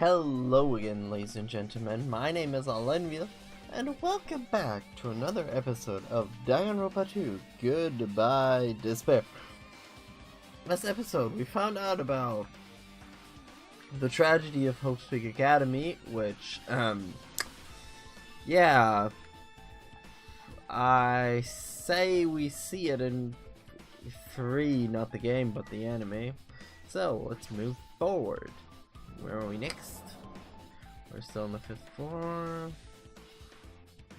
Hello again, ladies and gentlemen. My name is Alenville, and welcome back to another episode of Danganronpa 2, Goodbye Despair. Last episode, we found out about the tragedy of Hope's Peak Academy, which, yeah, I say we see it in 3, not the game, but the anime. So, let's move forward. Where are we next? We're still on the 5th floor.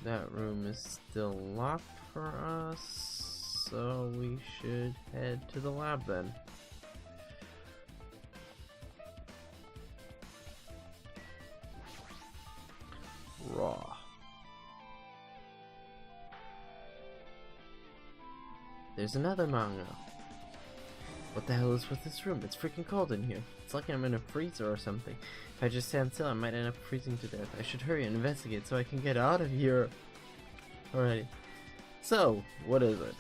That room is still locked for us, so we should head to the lab then. Raw. There's another manga. What the hell is with this room? It's freaking cold in here. It's like I'm in a freezer or something. If I just stand still, I might end up freezing to death. I should hurry and investigate so I can get out of here. Alrighty. So, what is it?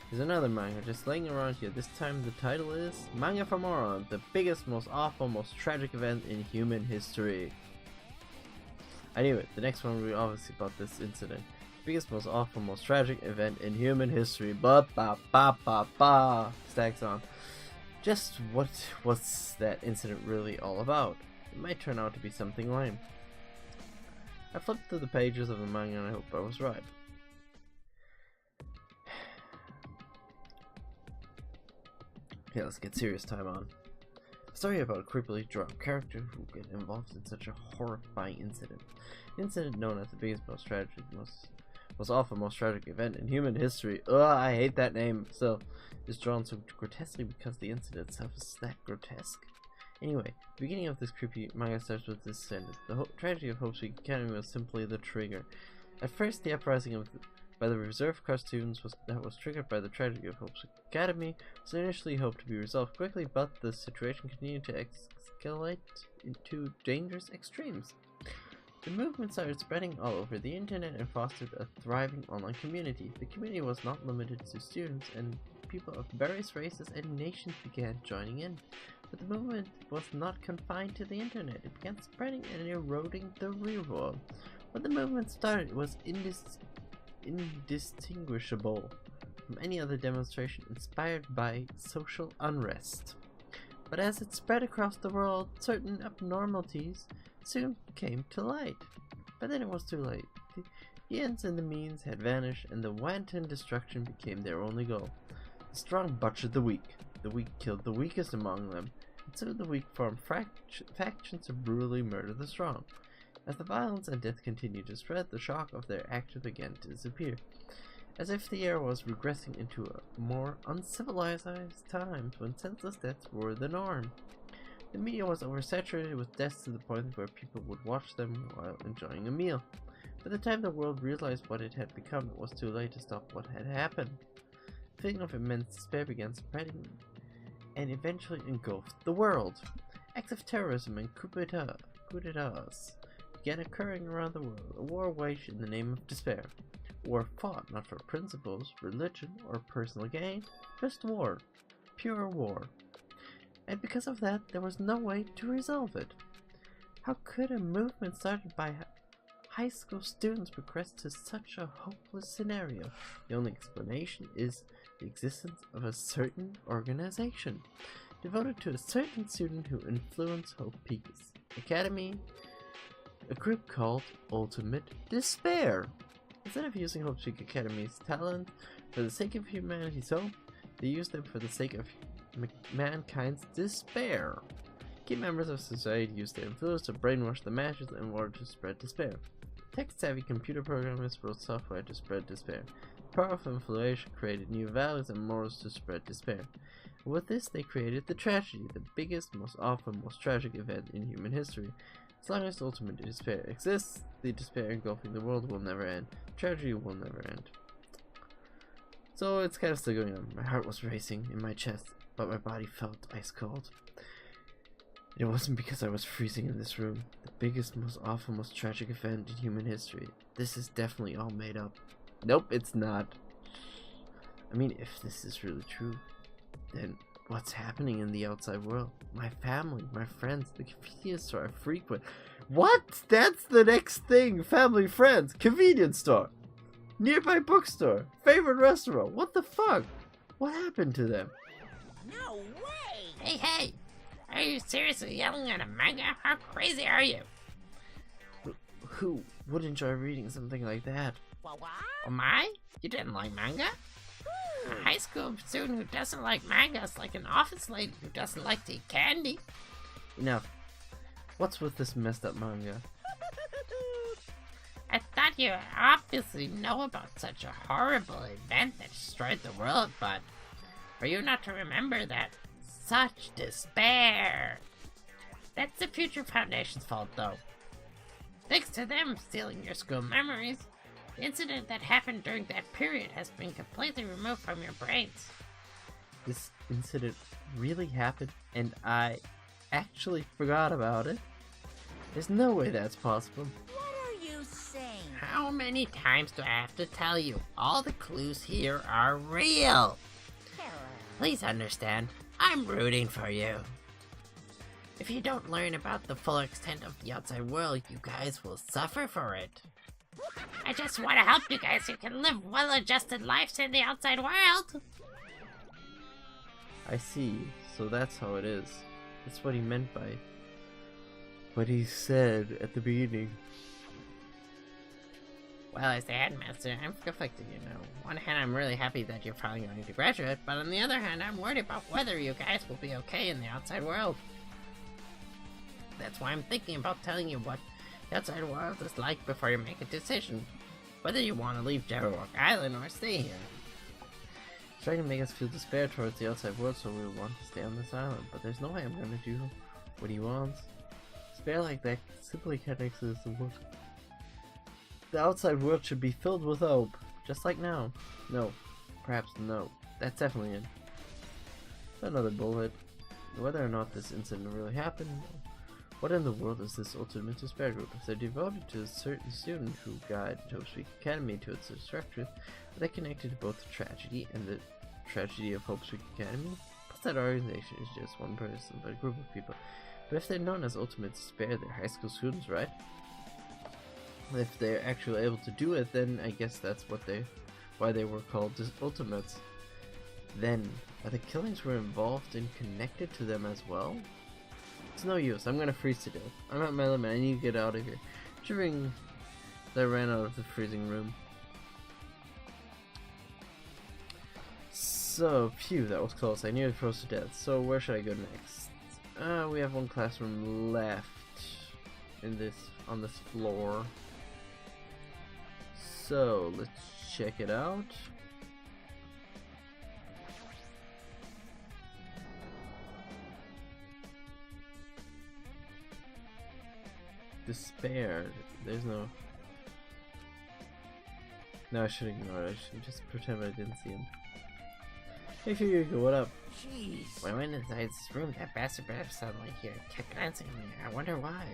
There's another manga just laying around here. This time the title is Manga for Moron, the biggest, most awful, most tragic event in human history. I knew it. The next one will be obviously about this incident. Biggest, most awful, most tragic event in human history. Ba ba ba ba ba. Stacks on. Just what was that incident really all about? It might turn out to be something lame. I flipped through the pages of the manga and I hope I was right. Okay, let's get serious time on. A story about a creepily drunk character who get involved in such a horrifying incident. An incident known as the biggest, most tragic, most awful, most tragic event in human history. Ugh, I hate that name. So, it's drawn so grotesquely because the incident itself is that grotesque. Anyway, the beginning of this creepy manga starts with this sentence. The tragedy of Hope's Peak Academy was simply the trigger. At first, the uprising by the reserve class students was triggered by the tragedy of Hope's Academy was initially hoped to be resolved quickly, but the situation continued to escalate into dangerous extremes. The movement started spreading all over the internet and fostered a thriving online community. The community was not limited to students, and people of various races and nations began joining in. But the movement was not confined to the internet. It began spreading and eroding the real world. When the movement started, it was indistinguishable from any other demonstration inspired by social unrest. But as it spread across the world, certain abnormalities soon came to light. But then it was too late. The ends and the means had vanished, and the wanton destruction became their only goal. The strong butchered the weak. The weak killed the weakest among them, and soon the weak formed factions to brutally murder the strong. As the violence and death continued to spread, the shock of their action began to disappear. As if the era was regressing into a more uncivilized times when senseless deaths were the norm. The media was oversaturated with deaths to the point where people would watch them while enjoying a meal. By the time the world realized what it had become, it was too late to stop what had happened. A feeling of immense despair began spreading and eventually engulfed the world. Acts of terrorism and coup d'etats began occurring around the world. A war waged in the name of despair. War fought not for principles, religion, or personal gain, just war. Pure war. And because of that, there was no way to resolve it. How could a movement started by high school students progress to such a hopeless scenario? The only explanation is the existence of a certain organization devoted to a certain student who influenced Hope Peak's Academy, a group called Ultimate Despair. Instead of using Hope Peak Academy's talent for the sake of humanity's hope, they used them for the sake of mankind's despair. Key members of society used their influence to brainwash the masses in order to spread despair. Tech-savvy computer programmers wrote software to spread despair. The power of influence created new values and morals to spread despair. And with this, they created the tragedy, the biggest, most awful, most tragic event in human history. As long as ultimate despair exists, the despair engulfing the world will never end. Tragedy will never end. So it's kind of still going on. My heart was racing in my chest, but my body felt ice cold. It wasn't because I was freezing in this room. The biggest, most awful, most tragic event in human history. This is definitely all made up. Nope, it's not. I mean, if this is really true, then what's happening in the outside world. My family, my friends, the convenience store I frequent. What? That's the next thing. Family, friends, convenience store, nearby bookstore, favorite restaurant. What the fuck? What happened to them? No way! Hey! Are you seriously yelling at a manga? How crazy are you? Who would enjoy reading something like that? What? Oh my? You didn't like manga? A high school student who doesn't like manga is like an office lady who doesn't like to eat candy. Enough. What's with this messed up manga? I thought you obviously know about such a horrible event that destroyed the world, but for you not to remember that, such despair. That's the Future Foundation's fault, though. Thanks to them stealing your school memories, the incident that happened during that period has been completely removed from your brains. This incident really happened and I actually forgot about it? There's no way that's possible. What are you saying? How many times do I have to tell you? All the clues here are real. Please understand, I'm rooting for you. If you don't learn about the full extent of the outside world, you guys will suffer for it. I just want to help you guys so you can live well-adjusted lives in the outside world. I see. So that's how it is. That's what he meant by what he said at the beginning. Well, as the headmaster, I'm conflicted, you know. On one hand, I'm really happy that you're finally going to graduate, but on the other hand, I'm worried about whether you guys will be okay in the outside world. That's why I'm thinking about telling you what the outside world is like before you make a decision. Whether you want to leave Jabberwock Island or stay here. He's trying to make us feel despair towards the outside world, so we want to stay on this island, but there's no way I'm going to do what he wants. Despair like that simply can't exist in the world. The outside world should be filled with hope, just like now. No. Perhaps no. That's definitely it. Another bullet. Whether or not this incident really happened, what in the world is this ultimate despair group? If they're devoted to a certain student who guided Hope's Week Academy to its destruction, are they connected to both the tragedy and the tragedy of Hope's Week Academy? Plus that organization is just one person, but a group of people. But if they're known as ultimate despair, they're high school students, right? If they're actually able to do it, then I guess that's why they were called ultimates. Then, are the killings were involved and connected to them as well? It's no use, I'm gonna freeze to death. I'm at my limit, I need to get out of here. Shivering, I ran out of the freezing room. So, phew, that was close. I nearly froze to death. So, where should I go next? We have one classroom left on this floor. So, let's check it out. Despair. There's no... No, I should ignore it. I should just pretend I didn't see him. Hey, Fuyuko, what up? Jeez. When I went inside this room, that bastard suddenly here kept glancing at me. I wonder why.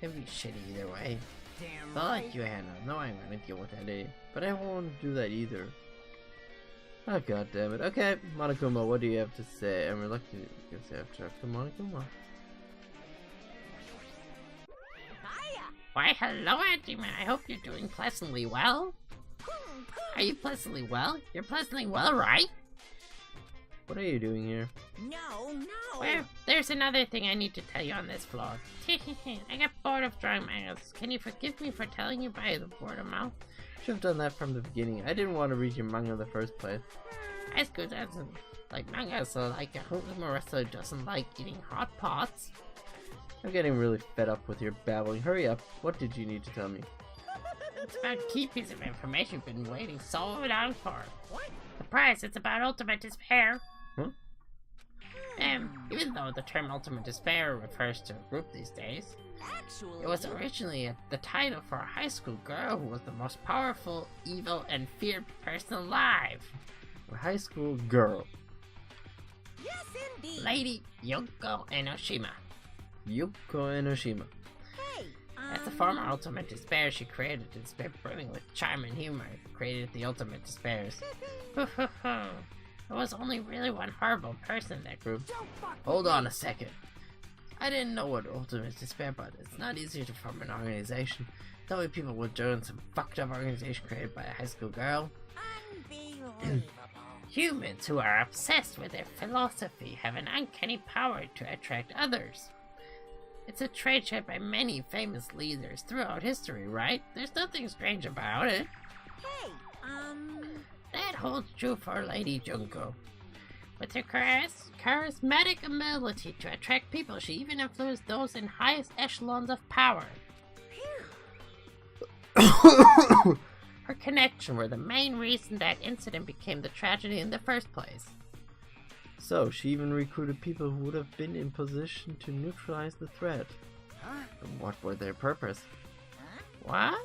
It'd be shitty either way. Damn But right. like you, Hannah, no, I'm gonna deal with that idiot. But I won't do that either. Oh, god damn it. Okay, Monokuma, what do you have to say? I'm reluctant to say I've talked to Monokuma. Hiya. Why, hello, Auntie Man. I hope you're doing pleasantly well. Are you pleasantly well? You're pleasantly well, right? What are you doing here? No. Well, there's another thing I need to tell you on this floor. I got bored of drawing mangas. Can you forgive me for telling you by the word of mouth? Should have done that from the beginning. I didn't want to read your manga in the first place. High school doesn't like manga, so like a homeless wrestler doesn't like eating hot pots. I'm getting really fed up with your babbling. Hurry up. What did you need to tell me? It's about a key piece of information you've been waiting so long for. What? Surprise, it's about ultimate despair. Huh? Even though the term ultimate despair refers to a group these days, Actually, it was originally the title for a high school girl who was the most powerful, evil, and feared person alive. A high school girl. yes, indeed. Lady Yoko Enoshima. Yuko Enoshima. Hey, As the former ultimate despair she created, and spit brimming with charm and humor, created the ultimate despairs. There was only really one horrible person in that group. Hold on a second. I didn't know what ultimate despair, but it's not easy to form an organization. That way people would join some fucked up organization created by a high school girl. Unbelievable. Humans who are obsessed with their philosophy have an uncanny power to attract others. It's a trait shared by many famous leaders throughout history, right? There's nothing strange about it. Hey, That holds true for Lady Junko. With her charismatic ability to attract people, she even influenced those in highest echelons of power. Her connection were the main reason that incident became the tragedy in the first place. So, she even recruited people who would have been in position to neutralize the threat. And what were their purpose? What?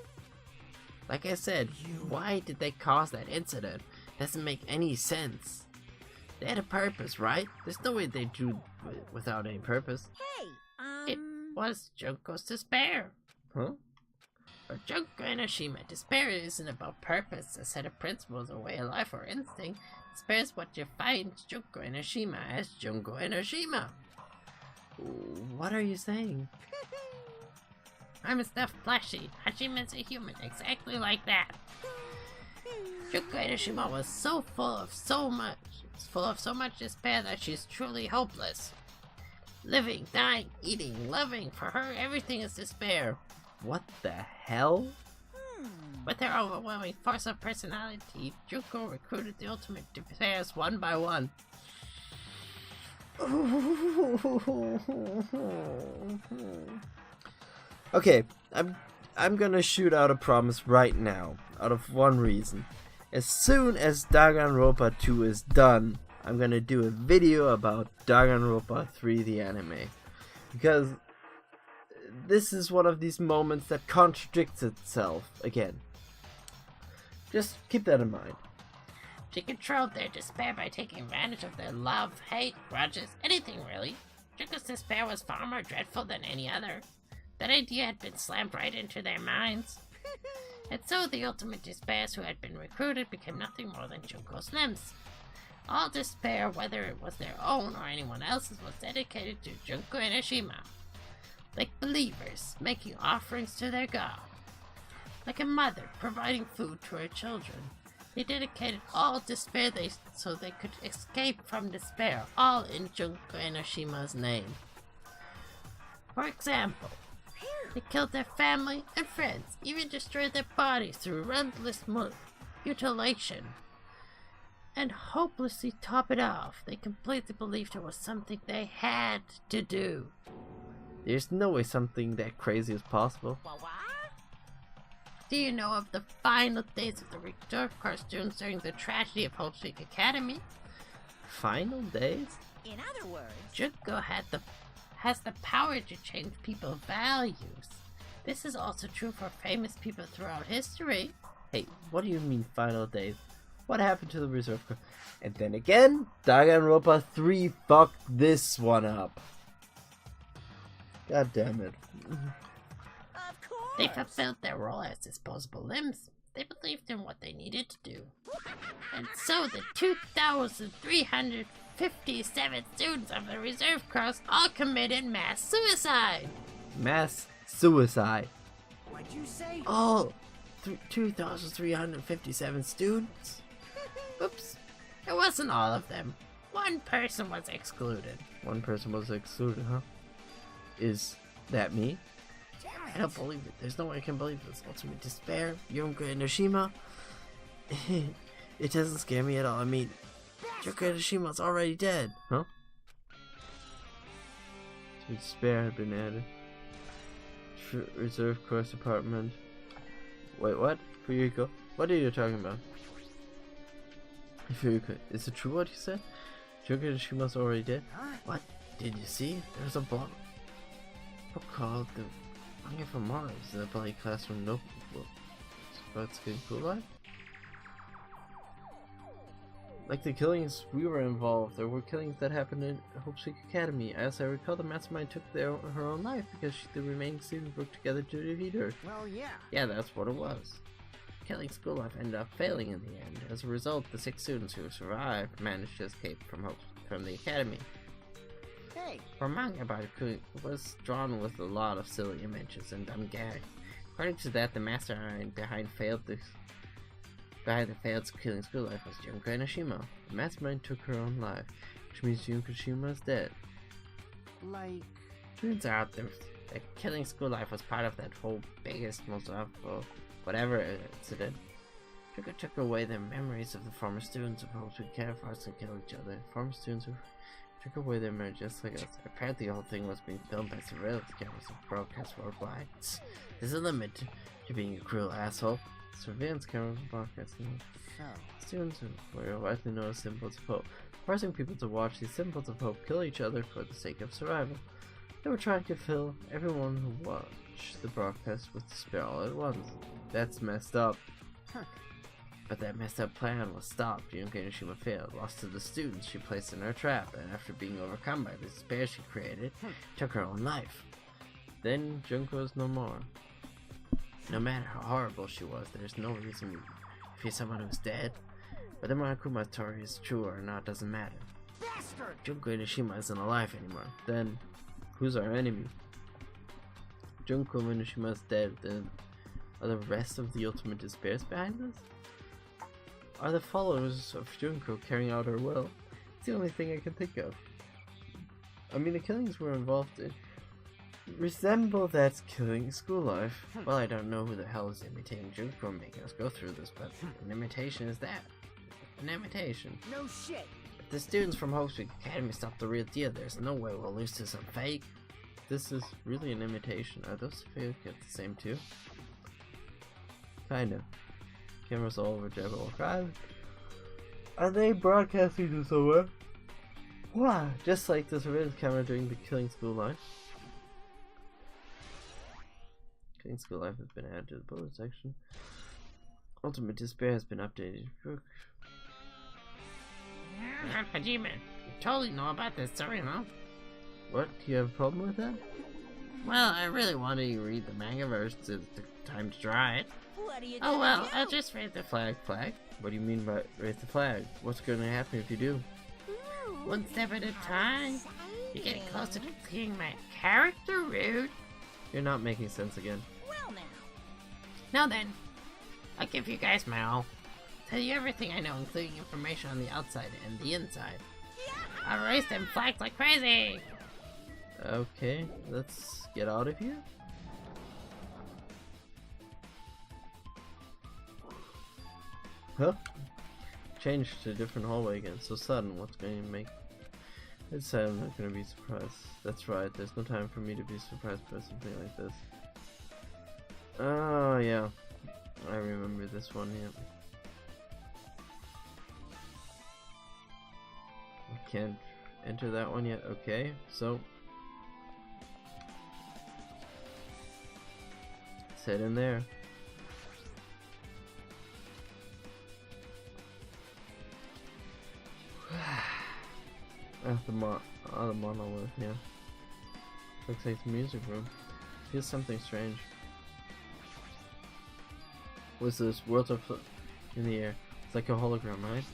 Like I said, why did they cause that incident? Doesn't make any sense. They had a purpose, right? There's no way they do without any purpose. hey, It was Junko's despair. Huh? For Junko Enoshima, despair isn't about purpose, a set of principles, a way of life, or instinct. Despair is what defines Junko Enoshima as Junko Enoshima. What are you saying? I'm a stuffed plushie. Hashima's a human, exactly like that. Junko Enoshima was full of so much despair that she's truly hopeless. Living, dying, eating, loving, for her everything is despair. What the hell? With her overwhelming force of personality, Junko recruited the ultimate despairs one by one. Okay, I'm gonna shoot out a promise right now, out of one reason. As soon as Danganronpa 2 is done, I'm gonna do a video about Danganronpa 3 the anime. Because this is one of these moments that contradicts itself again. Just keep that in mind. She controlled their despair by taking advantage of their love, hate, grudges, anything really. Junko's despair was far more dreadful than any other. That idea had been slammed right into their minds. And so the ultimate despairs who had been recruited became nothing more than Junko's limbs. All despair, whether it was their own or anyone else's, was dedicated to Junko Enoshima. Like believers making offerings to their god. Like a mother providing food to her children. They dedicated all despair so they could escape from despair, all in Junko Enoshima's name. For example, they killed their family and friends, even destroyed their bodies through relentless mutilation. And hopelessly top it off, they completely believed it was something they had to do. There's no way something that crazy is possible. what? Do you know of the final days of the reserve corps students during the tragedy of Hope Street Academy? Final days? In other words, Junko has the power to change people's values. This is also true for famous people throughout history. Hey, what do you mean final days? What happened to the reserve corps? And then again, Danganronpa 3 fucked this one up. God damn it. of course. They fulfilled their role as disposable limbs. They believed in what they needed to do. And so the 2,357 students of the Reserve Corps all committed mass suicide. Mass suicide. What'd you say? Oh, 2,357 students? Oops. It wasn't all of them. One person was excluded. One person was excluded, huh? Is that me? I don't believe it. There's no way I can believe this. Ultimate despair, Junko Enoshima. It doesn't scare me at all. I mean, Junko Enoshima's already dead, huh? Despair had been added. Reserve Corps Department. Wait, what? Fuyuko? What are you talking about? Fuyuko, is it true what you said? Junko Enoshima's already dead? What? Did you see? There's a book called The Manga from Mars. The Bloody Classroom Notebook. What's getting cool life? Like the killings we were involved, there were killings that happened in Hope Street Academy. As I recall, the mastermind took her own life because the remaining students worked together to defeat her. Well, yeah. Yeah, that's what it was. killing school life ended up failing in the end. As a result, the 6 students who survived managed to escape from the academy. Hey, For a manga about it was drawn with a lot of silly images and dumb gags. According to that, the mastermind behind the failed killing school life was Junko Enoshima. The mastermind took her own life, which means Junko Enoshima is dead. like... Turns out that killing school life was part of that whole biggest, most awful, whatever incident. Junko took away the memories of the former students who hoped to care for us and kill each other. Former students who took away their memories just like us. Apparently the whole thing was being filmed by surveillance cameras and broadcast worldwide. There's a limit to being a cruel asshole. Surveillance cameras and broadcasting. So, Students were widely known as symbols of hope, forcing people to watch these symbols of hope kill each other for the sake of survival. They were trying to fill everyone who watched the broadcast with despair all at once. That's messed up. huh. But that messed up plan was stopped. Junko Enoshima failed, lost to the students she placed in her trap, and after being overcome by the despair she created, took her own life. Then Junko is no more. No matter how horrible she was, there's no reason to fear someone who's dead. Whether Monokuma's story is true or not doesn't matter. Bastard! Junko Enoshima isn't alive anymore. Then, who's our enemy? Junko Enoshima is dead, then are the rest of the ultimate despairs behind us? Are the followers of Junko carrying out her will? It's the only thing I can think of. I mean, the killings we're involved in resemble that killing school life. Well, I don't know who the hell is imitating Junko and making us go through this, but an imitation is that. An imitation. No shit! If the students from Hope Street Academy stop the real deal, there's no way we'll lose to some fake. This is really an imitation. Are those fake the same too? Kinda. Cameras all over Jabberwock Island. Are they broadcasting to somewhere? Why? Just like the surveillance camera during the killing school life. Killing school life has been added to the bullet section. Ultimate despair has been updated. Hajime, you totally know about this story, no? What? Do you have a problem with that? Well, I really wanted you to read the manga version so it's the time to try it. What are you Oh gonna well, do? I'll just read the Flag? What do you mean by raise the flag? What's going to happen if you do? Ooh, one step at a time. You're getting exciting. closer to clearing my character, Rude. You're not making sense again. Well now. Now then, I'll give you guys my all. Tell you everything I know, including information on the outside and the inside. I'll raise them flags like crazy. Okay, let's get out of here. Huh? Changed to a different hallway again. So sudden, what's going to make it said I'm not going to be surprised. That's right, there's no time for me to be surprised by something like this. Oh yeah, I remember this one, yeah. I can't enter that one yet, okay, so let's head in there. The monolith, yeah. Looks like the music room. Feels something strange. What's this? Worlds are in the air. It's like a hologram, right?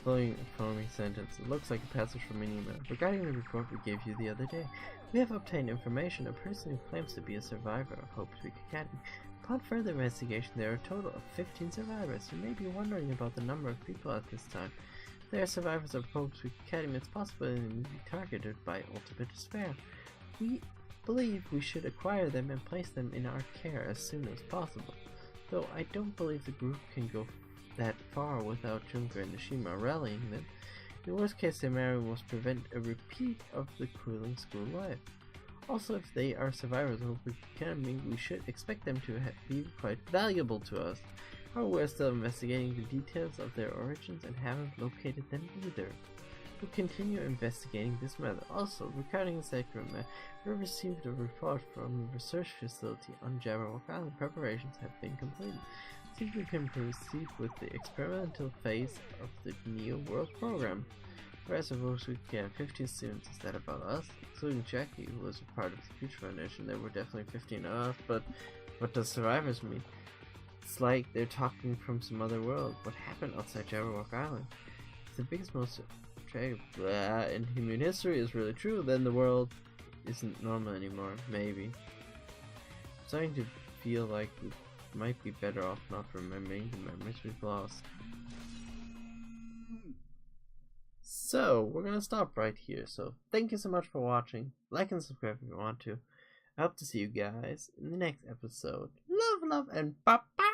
Following sentence. It looks like a passage from an email. Regarding the report we gave you the other day, we have obtained information. A person who claims to be a survivor of Hope Street Academy. Upon further investigation, there are a total of 15 survivors. You may be wondering about the number of people at this time. They are survivors of Hope Street Academy. It's possible they may be targeted by ultimate despair. We believe we should acquire them and place them in our care as soon as possible. Though I don't believe the group can go that far without Junko and Enoshima rallying them. In the worst case scenario, we must prevent a repeat of the cooling school life. Also, if they are survivors of Hope Street Academy, we should expect them to be quite valuable to us. However, we're still investigating the details of their origins and haven't located them either. We'll continue investigating this matter. Also, regarding the sacred matter, we received a report from the research facility on Jabberwock Island. Preparations have been completed. See if we can proceed with the experimental phase of the Neo World program. Whereas of course we can 15 students. Is that about us? Including Jackie, who was a part of the Future Foundation. There were definitely 15 of us, but what does survivors mean? It's like they're talking from some other world. What happened outside Jabberwock Island? It's the biggest, most tragic in human history is really true. Then the world isn't normal anymore. Maybe. I'm starting to feel like we might be better off not remembering the memories we've lost. So, we're gonna stop right here. So, thank you so much for watching. Like and subscribe if you want to. I hope to see you guys in the next episode. Love, and bye-bye!